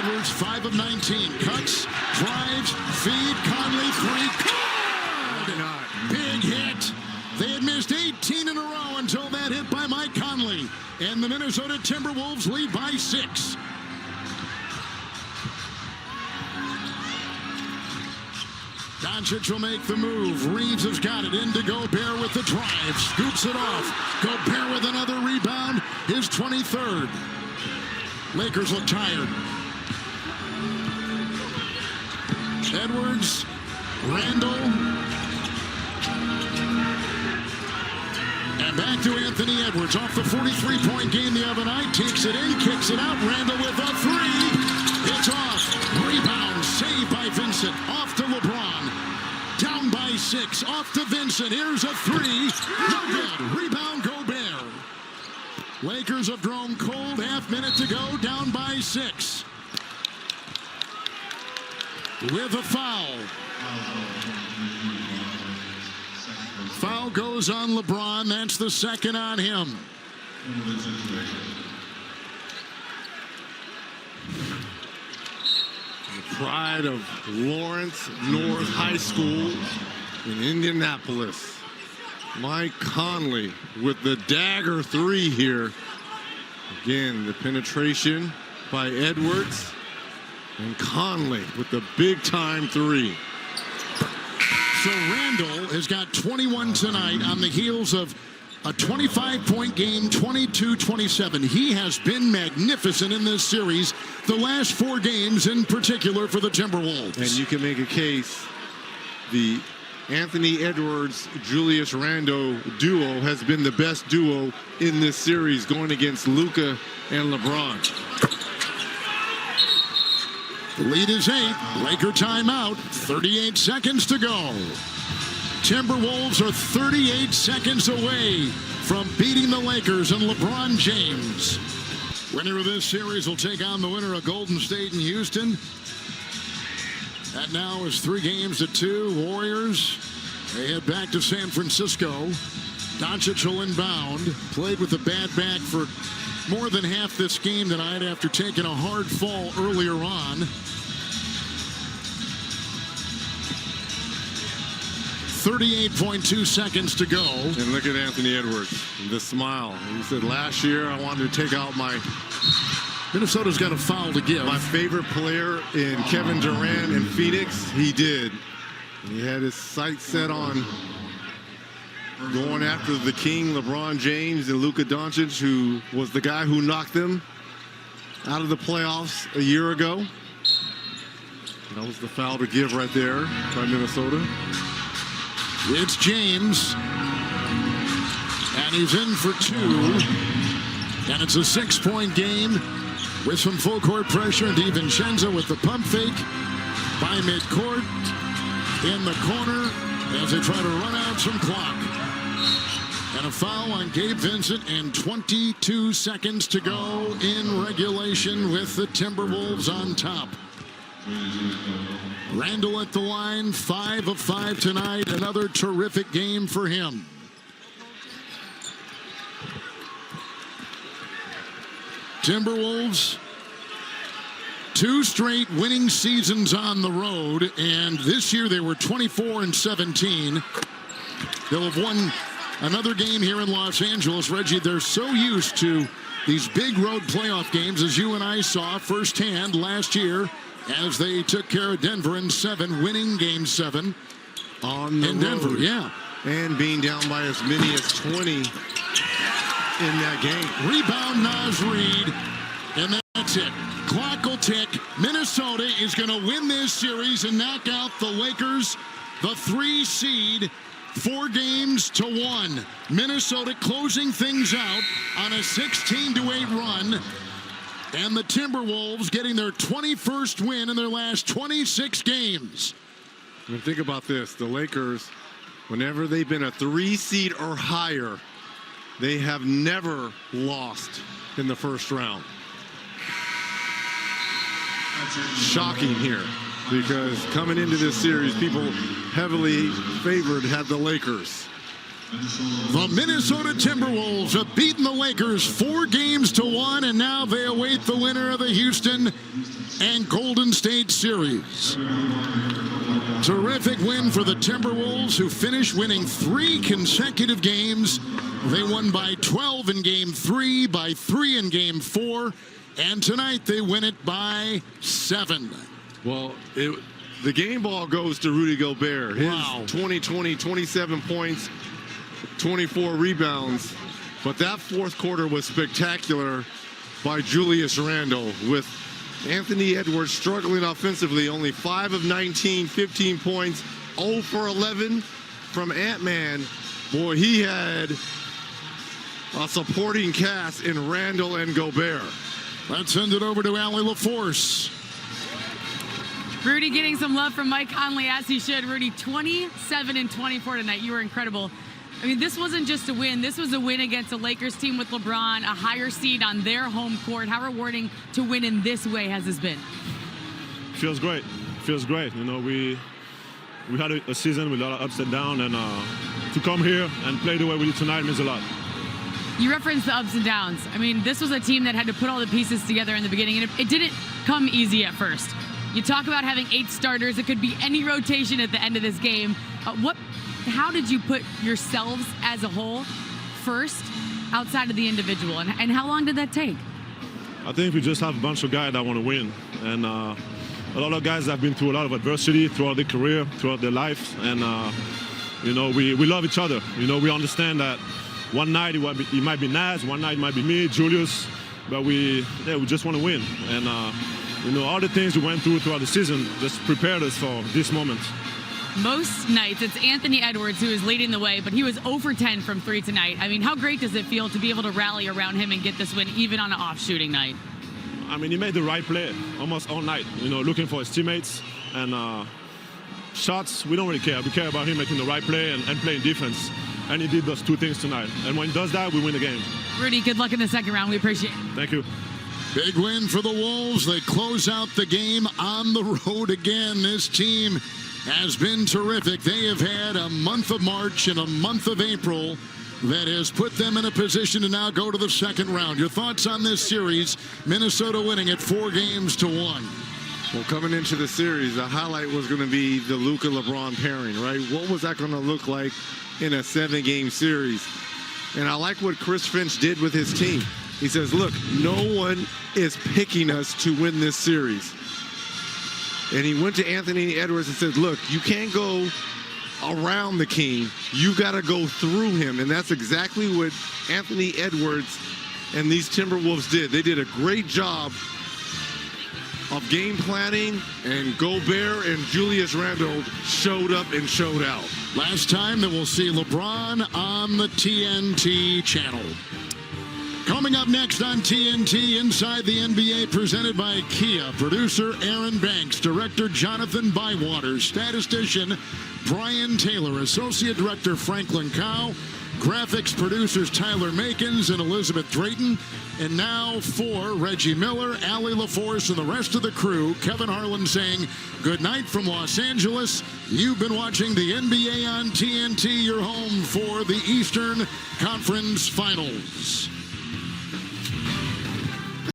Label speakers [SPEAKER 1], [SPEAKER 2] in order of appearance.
[SPEAKER 1] Edwards, 5 of 19. Cuts, drives, feed, Conley, 3. Good! Big hit. They had missed 18 in a row until that hit by Mike Conley. And the Minnesota Timberwolves lead by 6. Doncic will make the move. Reeves has got it into Gobert with the drive. Scoops it off. Gobert with another rebound. His 23rd. Lakers look tired. Edwards. Randall. And back to Anthony Edwards. Off the 43-point game the other night. Takes it in. Kicks it out. Randall with a 3. It's off. Rebound. Saved by Vincent. Off to LeBron. Down by 6. Off to Vincent. Here's a 3. No good. Rebound Gobert. Lakers have grown cold. Half minute to go. Down by 6. With a foul. Foul goes on LeBron. That's the second on him.
[SPEAKER 2] The pride of Lawrence North High School in Indianapolis. Mike Conley with the dagger 3 here. Again, the penetration by Edwards. And Conley with the big-time 3.
[SPEAKER 1] So Randall has got 21 tonight on the heels of a 25-point game, 22-27. He has been magnificent in this series, the last 4 games in particular for the Timberwolves.
[SPEAKER 2] And you can make a case, the Anthony Edwards, Julius Randle duo has been the best duo in this series going against Luka and LeBron.
[SPEAKER 1] The lead is 8. Laker timeout. 38 seconds to go. Timberwolves are 38 seconds away from beating the Lakers and LeBron James. Winner of this series will take on the winner of Golden State and Houston. That now is 3-2. Warriors, they head back to San Francisco. Doncic will inbound. Played with a bad back for more than half this game tonight after taking a hard fall earlier on. 38.2 seconds to go.
[SPEAKER 2] And look at Anthony Edwards, the smile. He said, last year I wanted to take out my...
[SPEAKER 1] Minnesota's got a foul to give.
[SPEAKER 2] My favorite player in Kevin Durant in Phoenix, he did. He had his sights set on going after the king, LeBron James, and Luka Doncic, who was the guy who knocked them out of the playoffs a year ago. That was the foul to give right there by Minnesota.
[SPEAKER 1] It's James. And he's in for 2. And it's a 6-point game with some full court pressure. And DiVincenzo with the pump fake by midcourt in the corner as they try to run out some clock. And a foul on Gabe Vincent and 22 seconds to go in regulation with the Timberwolves on top. Randall at the line, 5 of 5 tonight. Another terrific game for him. Timberwolves, 2 straight winning seasons on the road, and this year they were 24-17. They'll have won another game here in Los Angeles. Reggie, they're so used to these big road playoff games, as you and I saw firsthand last year, as they took care of Denver in 7, winning Game 7
[SPEAKER 2] on the
[SPEAKER 1] in Denver.
[SPEAKER 2] road.
[SPEAKER 1] Yeah,
[SPEAKER 2] and being down by as many as 20 in that game.
[SPEAKER 1] Rebound Naz Reid, and that's it. Clock will tick. Minnesota is going to win this series and knock out the Lakers, the 3 seed, 4-1. Minnesota closing things out on a 16-8 run. And the Timberwolves getting their 21st win in their last 26 games.
[SPEAKER 2] I mean, think about this. The Lakers, whenever they've been a 3 seed or higher, they have never lost in the first round. Shocking here, because coming into this series, people heavily favored had the Lakers.
[SPEAKER 1] The Minnesota Timberwolves have beaten the Lakers 4-1, and now they await the winner of the Houston and Golden State series. Terrific win for the Timberwolves, who finished winning 3 consecutive games. They won by 12 in Game 3, by 3 in Game 4, and tonight they win it by 7.
[SPEAKER 2] Well, the game ball goes to Rudy Gobert. His 20-20, 27 points, 24 rebounds. But that fourth quarter was spectacular by Julius Randle, with Anthony Edwards struggling offensively, only 5 of 19, 15 points, 0 for 11 from Ant-Man. Boy, he had a supporting cast in Randle and Gobert.
[SPEAKER 1] Let's send it over to Allie LaForce.
[SPEAKER 3] Rudy getting some love from Mike Conley, as he should. Rudy, 27 and 24 tonight. You were incredible. I mean, this wasn't just a win. This was a win against a Lakers team with LeBron, a higher seed on their home court. How rewarding to win in this way has this been?
[SPEAKER 4] Feels great. Feels great. You know, we had a season with a lot of ups and downs, and to come here and play the way we did tonight means a lot.
[SPEAKER 3] You referenced the ups and downs. I mean, this was a team that had to put all the pieces together in the beginning, and it didn't come easy at first. You talk about having 8 starters. It could be any rotation at the end of this game. How did you put yourselves as a whole first outside of the individual, and how long did that take?
[SPEAKER 4] I think we just have a bunch of guys that want to win, and a lot of guys that have been through a lot of adversity throughout their career, throughout their life, and you know, we love each other. You know, we understand that one night it might be Naz, one night it might be me, Julius, but we just want to win. And you know, all the things we went through throughout the season just prepared us for this moment.
[SPEAKER 3] Most nights, it's Anthony Edwards who is leading the way, but he was 0 for 10 from 3 tonight. I mean, how great does it feel to be able to rally around him and get this win, even on an off shooting night?
[SPEAKER 4] I mean, he made the right play almost all night, you know, looking for his teammates. And shots, we don't really care. We care about him making the right play and playing defense. And he did those 2 things tonight. And when he does that, we win the game.
[SPEAKER 3] Rudy, good luck in the second round. We appreciate it.
[SPEAKER 4] Thank you.
[SPEAKER 1] Big win for the Wolves. They close out the game on the road again. This team has been terrific. They have had a month of March and a month of April that has put them in a position to now go to the second round. Your thoughts on this series? Minnesota winning it 4-1.
[SPEAKER 2] Well, coming into the series, the highlight was going to be the Luka-LeBron pairing, right? What was that going to look like in a 7-game series? And I like what Chris Finch did with his team. He says, look, no one is picking us to win this series. And he went to Anthony Edwards and said, look, you can't go around the king. You got to go through him. And that's exactly what Anthony Edwards and these Timberwolves did. They did a great job of game planning, and Gobert and Julius Randle showed up and showed out.
[SPEAKER 1] Last time that we'll see LeBron on the TNT channel. Coming up next on TNT, Inside the NBA, presented by Kia. Producer Aaron Banks, Director Jonathan Bywater, Statistician Brian Taylor, Associate Director Franklin Cow, Graphics producers Tyler Makins and Elizabeth Drayton. And now for Reggie Miller, Allie LaForce, and the rest of the crew, Kevin Harlan saying good night from Los Angeles. You've been watching the NBA on TNT, your home for the Eastern Conference Finals.